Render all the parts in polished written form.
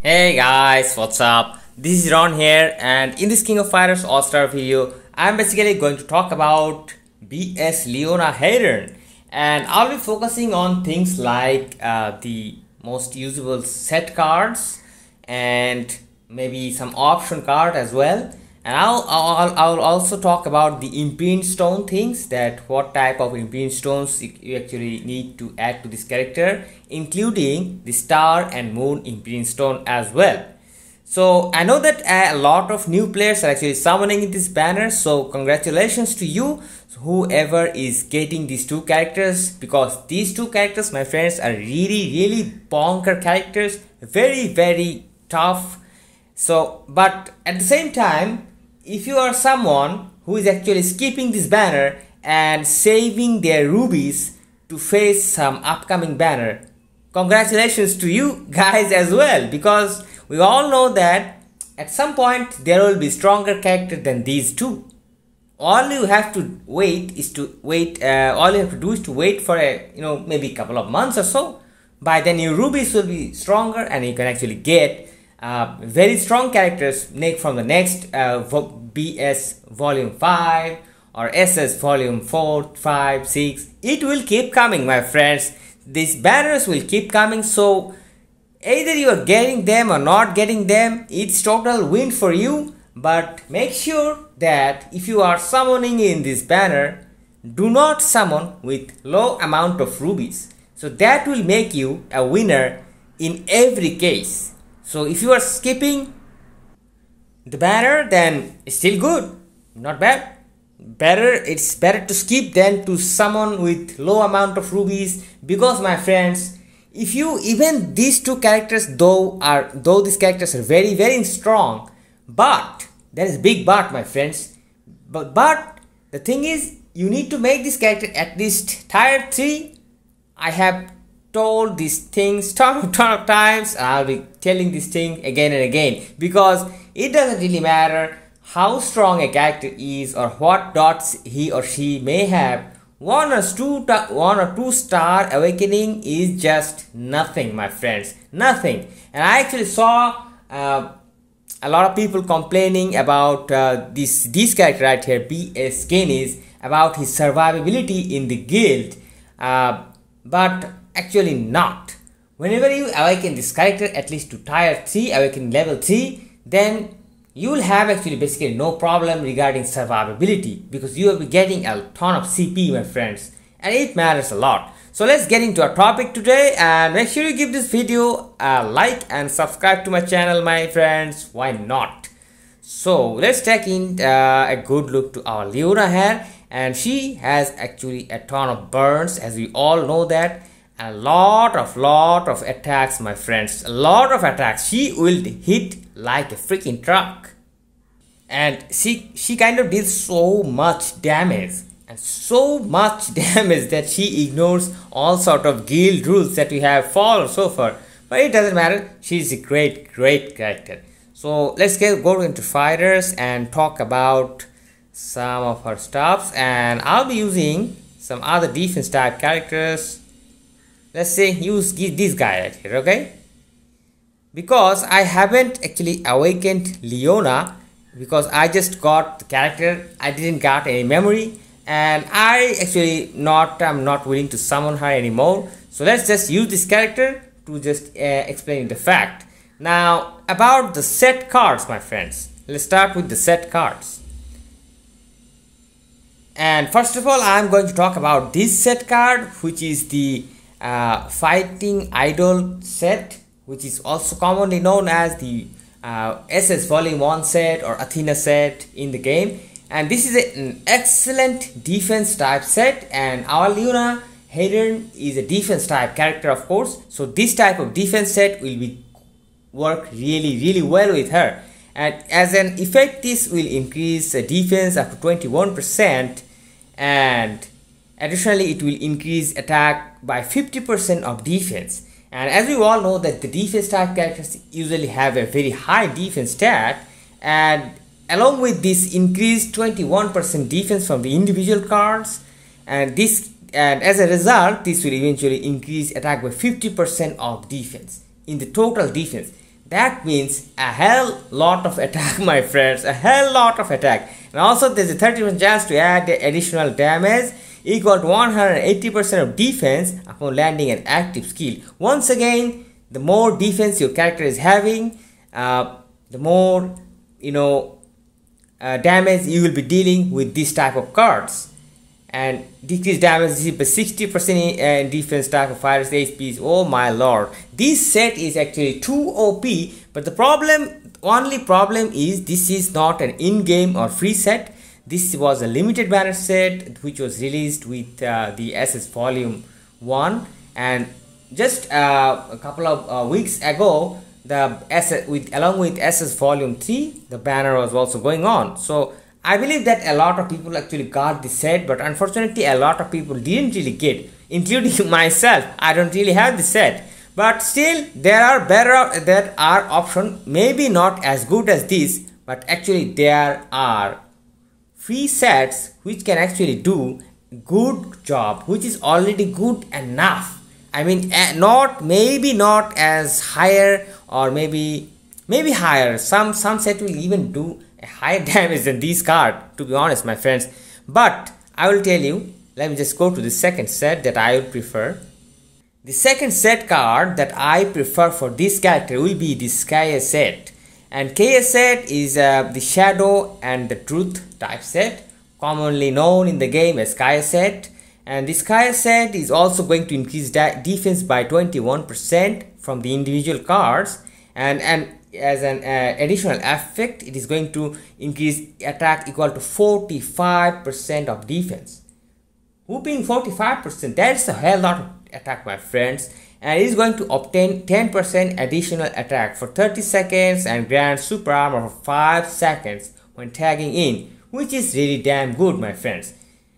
Hey guys, what's up? This is Ron here, and in this King of Fighters All-Star video, I'm basically going to talk about BS Leona Heidern, and I'll be focusing on things like the most usable set cards and maybe some option card as well. And I'll also talk about the imprint stone things, that what type of imprint stones you actually need to add to this character, including the star and moon imprint stone as well. So I know that a lot of new players are actually summoning this banner, so congratulations to you, whoever is getting these two characters, because these two characters, my friends, are really bonker characters, very tough. So but at the same time, if you are someone who is actually skipping this banner and saving their rubies to face some upcoming banner, congratulations to you guys as well, because we all know that at some point there will be stronger character than these two. All you have to wait is to wait. All you have to do is to wait for maybe a couple of months or so. By then your rubies will be stronger, and you can actually get very strong characters from the next BS volume 5 or SS volume 4, 5, 6. It will keep coming, my friends. These banners will keep coming, so either you are getting them or not getting them, it's total win for you. But make sure that if you are summoning in this banner, do not summon with low amount of rubies, so that will make you a winner in every case. So if you are skipping the banner, then it's still good, not bad. It's better to skip than to summon with low amount of rubies, because my friends, if you even these two characters, though these characters are very strong, but there is big but, my friends. But the thing is, you need to make this character at least tier 3. I have told these things ton of times, and I'll be telling this thing again and again, because it doesn't really matter how strong a character is or what dots he or she may have. One or two star awakening is just nothing, my friends, nothing. And I actually saw a lot of people complaining about this character right here, BS Leona, about his survivability in the guild, but actually not. Whenever you awaken this character at least to tier 3, awaken level 3, then you will have actually basically no problem regarding survivability, because you will be getting a ton of CP, my friends, and it matters a lot. So let's get into our topic today, and make sure you give this video a like and subscribe to my channel, my friends. Why not? So let's take in a good look to our Leona here, and she has actually a ton of burns, as we all know that. A lot of attacks, my friends, a lot of attacks. She will hit like a freaking truck, and she kind of did so much damage, and so much damage that she ignores all sort of guild rules that we have followed so far. But it doesn't matter, she's a great character. So let's go into fighters and talk about some of her stuffs, and I'll be using some other defense type characters. Let's say use this guy right here, okay? Because I haven't actually awakened Leona, because I just got the character, I didn't got any memory, and I'm not willing to summon her anymore. So let's just use this character to just explain the fact. Now about the set cards, my friends, let's start with the set cards. And first of all, I'm going to talk about this set card, which is the Fighting Idol set, which is also commonly known as the SS volume 1 set or Athena set in the game. And this is an excellent defense type set, and our Leona Heidern is a defense type character, of course, so this type of defense set will work really well with her. And as an effect, this will increase defense up to 21%, and additionally it will increase attack by 50% of defense. And as we all know that the defense type characters usually have a very high defense stat, and along with this increased 21% defense from the individual cards, and as a result, this will eventually increase attack by 50% of defense in the total defense. That means a hell lot of attack, my friends, a hell lot of attack. And also there's a 30% chance to add the additional damage equal to 180% of defense upon landing an active skill. Once again, the more defense your character is having, the more damage you will be dealing with this type of cards. And decreased damage by 60% in defense type of fighters HPs. Oh my lord, this set is actually too OP. But the only problem is this is not an in-game or free set. This was a limited banner set which was released with the SS Volume 1, and just a couple of weeks ago, along with SS Volume 3, the banner was also going on. So I believe that a lot of people actually got the set, but unfortunately a lot of people didn't really get, including myself. I don't really have the set, but still there are options, maybe not as good as this, but actually there are free sets which can actually do good job, which is already good enough. I mean, maybe not as higher, or maybe higher. Some set will even do a higher damage than this card, to be honest, my friends. But I will tell you, let me just go to the second set that I would prefer. The second set card that I prefer for this character will be the Yashiro Set. And Yashiro Set is the Shadow and the Truth type set, commonly known in the game as Yashiro Set. And this Yashiro Set is also going to increase defense by 21% from the individual cards, and as an additional effect, it is going to increase attack equal to 45% of defense. Whooping 45%, that's a hell lot of attack, my friends. And it is going to obtain 10% additional attack for 30 seconds and grant super armor for 5 seconds when tagging in, which is really damn good, my friends.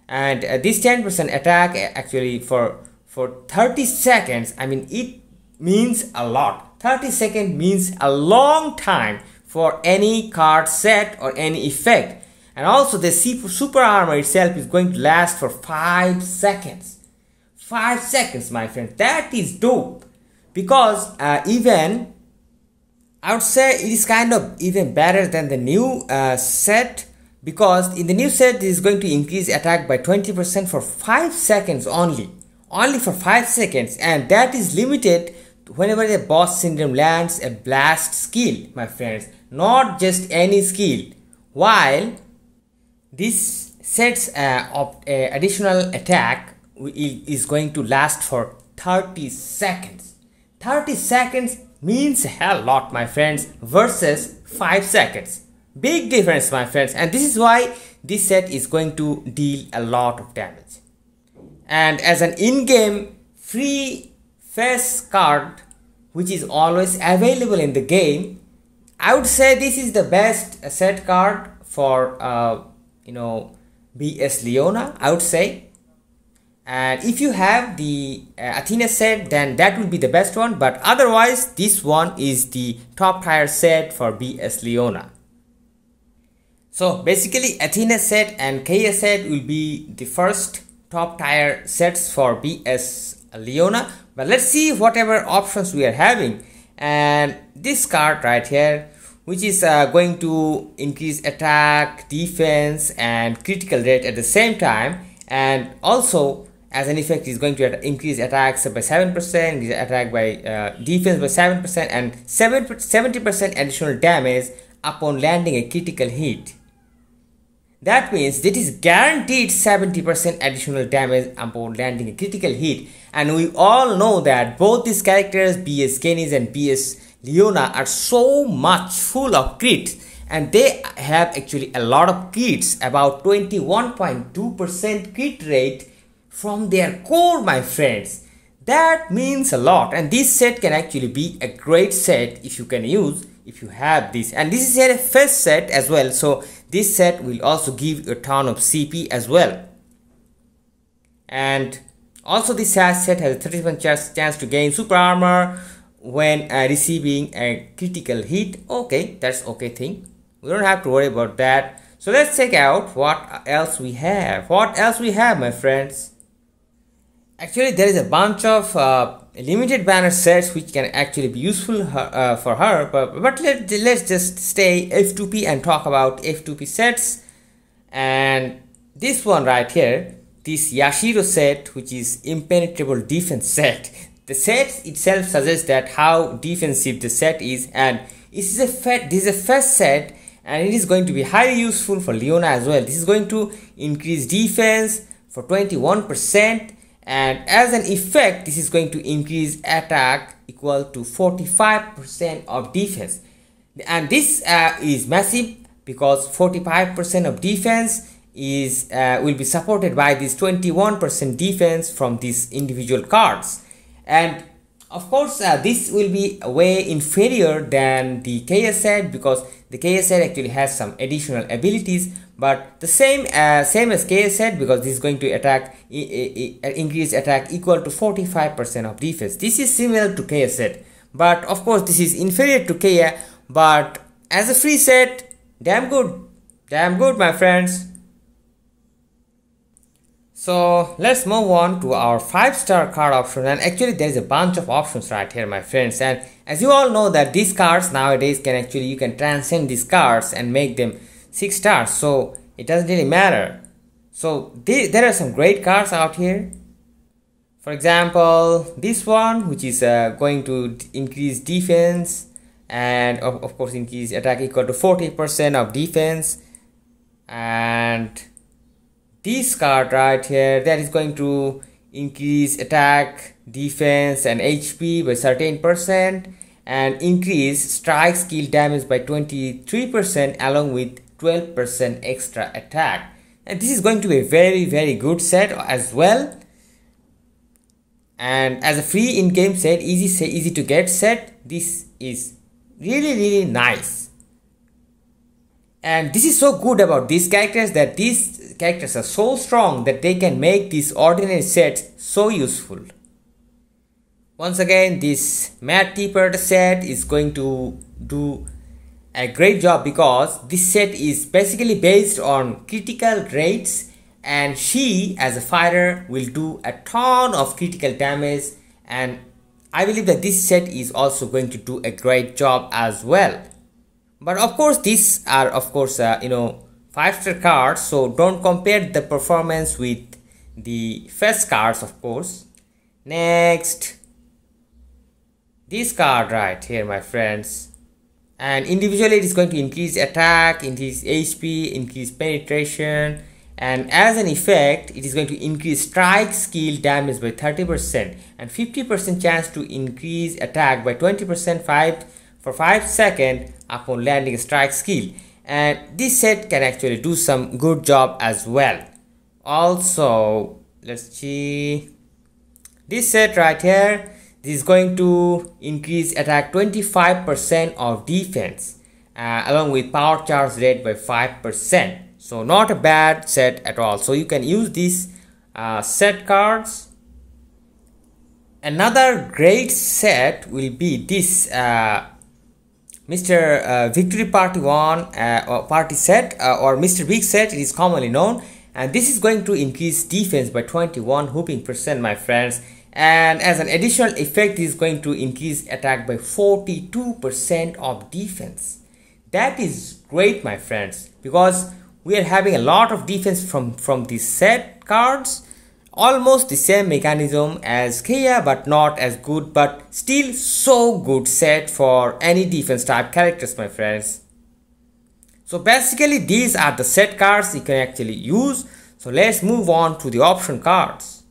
And this 10% attack actually for 30 seconds, I mean, it means a lot. 30 seconds means a long time for any card set or any effect. And also the super armor itself is going to last for 5 seconds. 5 seconds, my friend. That is dope. Because even I would say it is kind of even better than the new set. Because in the new set, it is going to increase attack by 20% for 5 seconds only. Only for 5 seconds. And that is limited whenever the boss syndrome lands a blast skill, my friends. Not just any skill. While this set's additional attack is going to last for 30 seconds. 30 seconds means a hell lot, my friends, versus 5 seconds. Big difference, my friends, and this is why this set is going to deal a lot of damage. And as an in-game free face card which is always available in the game, I would say this is the best set card for BS Leona, I would say. And if you have the Athena set, then that would be the best one, but otherwise this one is the top tier set for BS Leona. So basically Athena set and Yashiro set will be the first top tier sets for BS Leona. But let's see whatever options we are having. And this card right here, which is going to increase attack, defense and critical rate at the same time, and also as an effect is going to increase attacks by 7%, increase attack by defense by 7%, and 70% additional damage upon landing a critical hit. That means that is guaranteed 70% additional damage upon landing a critical hit. And we all know that both these characters, BS Kenny's and BS Leona, are so much full of crits. And they have actually a lot of crits, about 21.2% crit rate from their core, my friends. That means a lot. And this set can actually be a great set if you can use, if you have this. And this is a first set as well, so this set will also give you a ton of CP as well. And also this set has a 30% chance to gain super armor when receiving a critical hit. Okay, that's okay thing. We don't have to worry about that. So let's check out what else we have. What else we have, my friends? Actually, there is a bunch of limited banner sets which can actually be useful for her, but let's just stay F2P and talk about F2P sets. And this one right here, this Yashiro set, which is impenetrable defense set. The set itself suggests that how defensive the set is, and this is a fast set, and it is going to be highly useful for Leona as well. This is going to increase defense for 21%, and as an effect this is going to increase attack equal to 45% of defense. And this is massive because 45% of defense is will be supported by this 21% defense from these individual cards. And of course this will be way inferior than the KS set, because the KS set actually has some additional abilities, but the same as KS set, because this is going to attack increase attack equal to 45% of defense. This is similar to KS set, but of course this is inferior to KS, but as a free set, damn good my friends. So let's move on to our 5-star card option, and actually there is a bunch of options right here my friends. And as you all know that these cards nowadays can actually, you can transcend these cards and make them 6 stars, so it doesn't really matter. So there are some great cards out here. For example, this one, which is going to increase defense and of course increase attack equal to 40% of defense. And this card right here, that is going to increase attack, defense and HP by 13%, and increase strike skill damage by 23% along with 12% extra attack. And this is going to be a very good set as well. And as a free in-game set, easy to get set, this is really nice. And this is so good about these characters, that these characters are so strong that they can make these ordinary sets so useful. Once again, this Matt Tipper set is going to do a great job, because this set is basically based on critical rates, and she as a fighter will do a ton of critical damage, and I believe that this set is also going to do a great job as well. But of course these are 5-star cards, so don't compare the performance with the first cards of course. Next, this card right here my friends, and individually it is going to increase attack, increase HP, increase penetration, and as an effect it is going to increase strike skill damage by 30% and 50% chance to increase attack by 20% for 5 seconds upon landing a strike skill. And this set can actually do some good job as well. Also, let's see, this set right here, this is going to increase attack 25% of defense along with power charge rate by 5%. So not a bad set at all. So you can use these set cards. Another great set will be this Mr. Victory Party 1 or Party set or Mr. Big set, it is commonly known, and this is going to increase defense by 21% my friends, and as an additional effect it is going to increase attack by 42% of defense. That is great my friends, because we are having a lot of defense from these set cards. Almost the same mechanism as Kia, but not as good, but still so good set for any defense type characters my friends. So basically these are the set cards you can actually use. So let's move on to the option cards.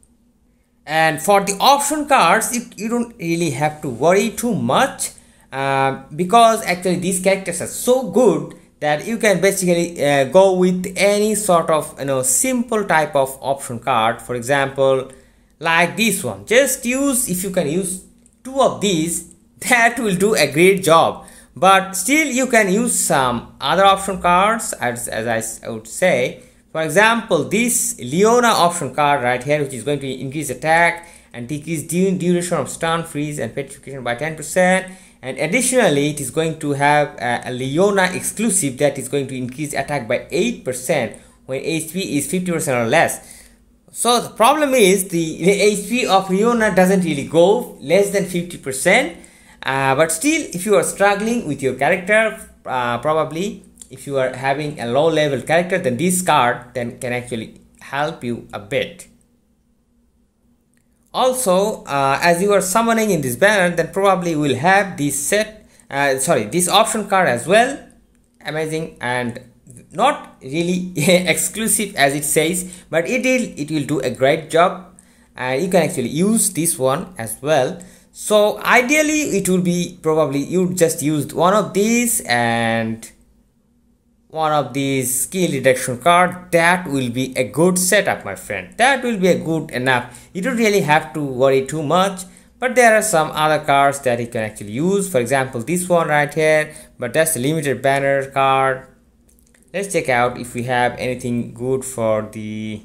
And for the option cards, you don't really have to worry too much because actually these characters are so good that you can basically go with any sort of simple type of option card. For example, like this one, just use, if you can use 2 of these, that will do a great job. But still you can use some other option cards as I would say. For example, this Leona option card right here, which is going to increase attack and decrease duration of stun, freeze and petrification by 10%. And additionally, it is going to have a Leona exclusive that is going to increase attack by 8% when HP is 50% or less. So the problem is the HP of Leona doesn't really go less than 50%, but still if you are struggling with your character, probably if you are having a low level character, then this card then can actually help you a bit. Also, as you are summoning in this banner, then probably you will have this this option card as well. Amazing, and not really exclusive as it says, but it will do a great job, and you can actually use this one as well. So ideally it will be probably you just used one of these and one of these skill reduction card. That will be a good setup, my friend. That will be a good enough. You don't really have to worry too much. But there are some other cards that you can actually use. For example, this one right here, but that's a limited banner card. Let's check out if we have anything good for the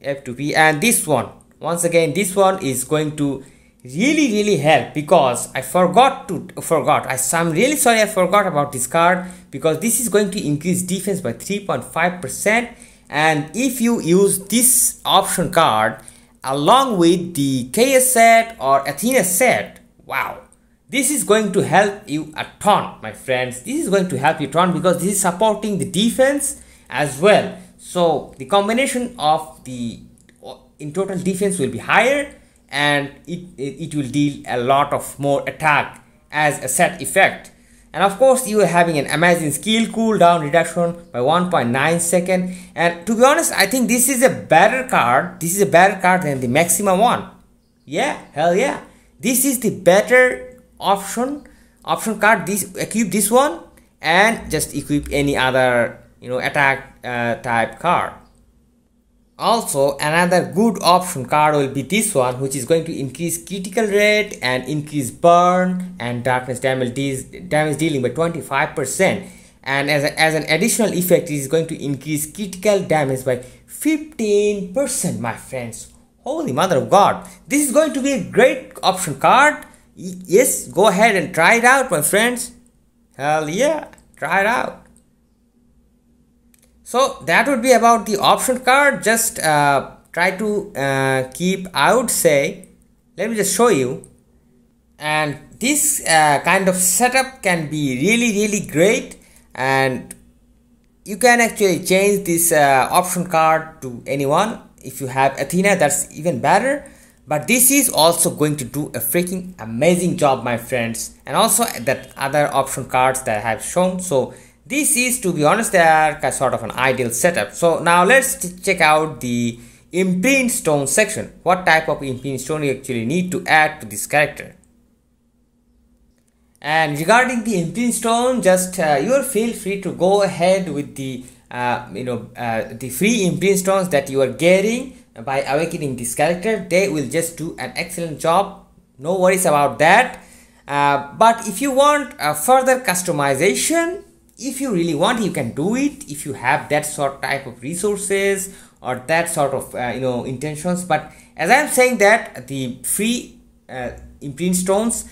F2P. And this one, once again, this one is going to really help, because I'm really sorry I forgot about this card, because this is going to increase defense by 3.5%. and if you use this option card along with the KS set or Athena set, wow, this is going to help you a ton, my friends. This is going to help you a ton because this is supporting the defense as well. So the combination of the in total defense will be higher, and it will deal a lot of more attack as a set effect. And of course you are having an amazing skill cooldown reduction by 1.9 seconds. And to be honest, I think this is a better card. This is a better card than the maximum one. Yeah, hell yeah. This is the better option card. Equip this one and just equip any other attack type card. Also, another good option card will be this one, which is going to increase critical rate and increase burn and darkness damage dealing by 25%. And as an additional effect, it is going to increase critical damage by 15%, my friends. Holy mother of God. This is going to be a great option card. Yes, go ahead and try it out, my friends. Hell yeah, try it out. So that would be about the option card. Just try to keep, I would say, let me just show you. And this kind of setup can be really great, and you can actually change this option card to anyone. If you have Athena, that's even better. But this is also going to do a freaking amazing job, my friends. And also that other option cards that I have shown. So this is, to be honest, they are sort of an ideal setup. So now let's check out the imprint stone section. What type of imprint stone you actually need to add to this character. And regarding the imprint stone, just you feel free to go ahead with the the free imprint stones that you are getting by awakening this character. They will just do an excellent job. No worries about that. But if you want further customization, if you really want, you can do it if you have that sort type of resources or that sort of intentions. But as I am saying that the free imprint stones,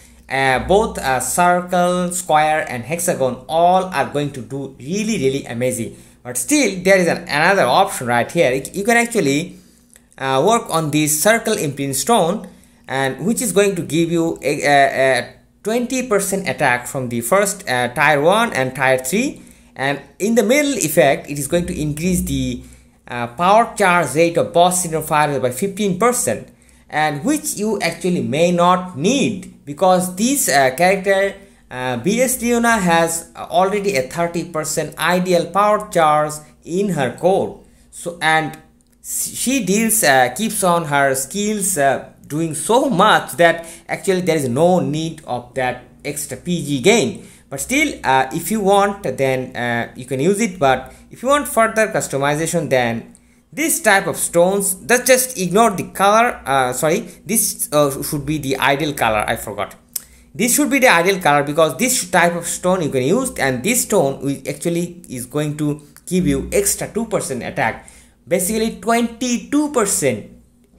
both circle, square and hexagon, all are going to do really amazing. But still there is another option right here. You can actually work on this circle imprint stone, and which is going to give you a 20% attack from the first tier 1 and tier 3, and in the middle effect it is going to increase the power charge rate of boss syndrome fighters by 15%, and which you actually may not need, because this character BS Leona has already a 30% ideal power charge in her core. So, and she deals keeps on her skills doing so much that actually there is no need of that extra PG gain. But still, if you want, then you can use it. But if you want further customization, then this type of stones, just ignore the color. This should be the ideal color. I forgot. This should be the ideal color, because this type of stone you can use, and this stone actually is going to give you extra 2% attack. Basically 22%,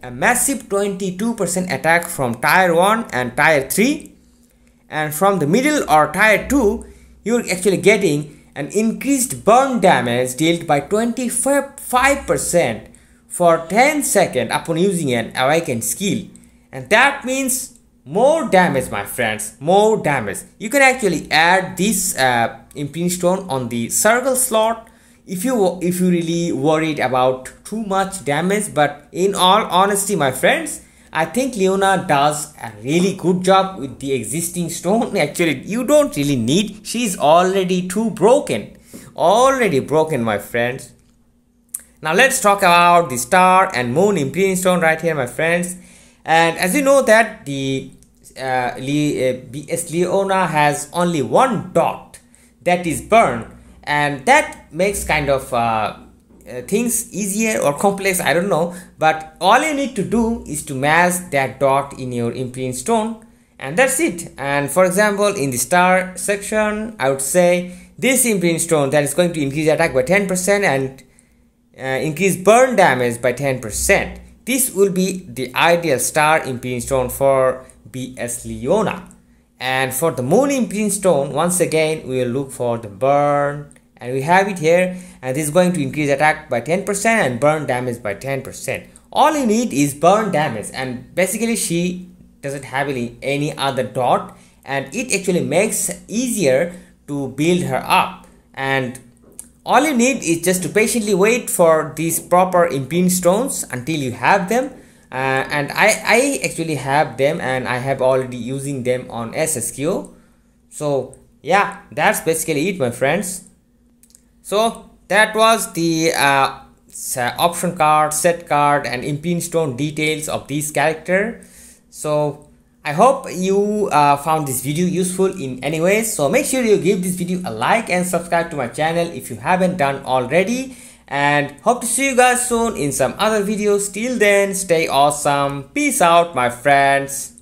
a massive 22% attack from tier 1 and tier 3, and from the middle or tier 2 you're actually getting an increased burn damage dealt by 25% for 10 seconds upon using an awakened skill, and that means more damage, my friends, more damage. You can actually add this imprint stone on the circle slot if you really worried about too much damage. But in all honesty, my friends, I think Leona does a really good job with the existing stone. Actually, you don't really need, she's already too broken, already broken, my friends. Now let's talk about the star and moon imprint stone right here, my friends. And as you know that the BS Leona has only one dot that is burned, and that makes kind of things easier or complex, I don't know. But all you need to do is to match that dot in your imprint stone, and that's it. And for example, in the star section, I would say this imprint stone that is going to increase attack by 10% and increase burn damage by 10%. This will be the ideal star imprint stone for BS Leona. And for the moon imprint stone, once again we will look for the burn, and we have it here, and this is going to increase attack by 10% and burn damage by 10%. All you need is burn damage, and basically she doesn't have any other dot, and it actually makes it easier to build her up. And all you need is just to patiently wait for these proper imprint stones until you have them. And I actually have them, and I have already using them on SSQ. So yeah, that's basically it, my friends. So that was the option card, set card, and imprint stone details of this character. So I hope you found this video useful in any way. So make sure you give this video a like and subscribe to my channel if you haven't done already. And hope to see you guys soon in some other videos. Till then, stay awesome. Peace out, my friends.